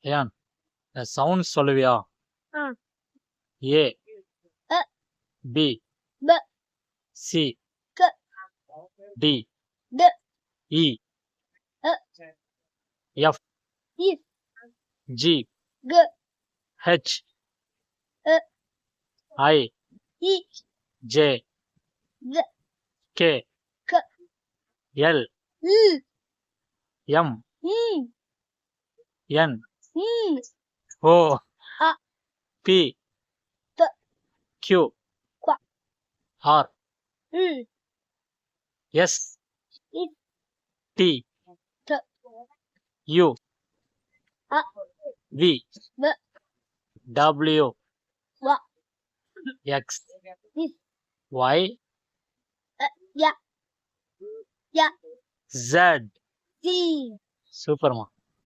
ஏன் சவுண்ட் சொல்லுவியா? ஆ. ஏ அ. பி ப. சி க. டி ட. இ அ. எஃப் இஸ். ஜி க. ஹெச் அ. ஐ இ. ஜே ஜ. கே க. எல் ல். எம் ம். என் ம். ஓ அ. பி த. கியூ குவ. ஆர் ல். எஸ் இஸ். டி ட. யு அ. வி வ. டபிள்யூ வ. எக்ஸ் இஸ். ஒய் அ. ய. ய. ஜெட். சி. சூப்பர்மா.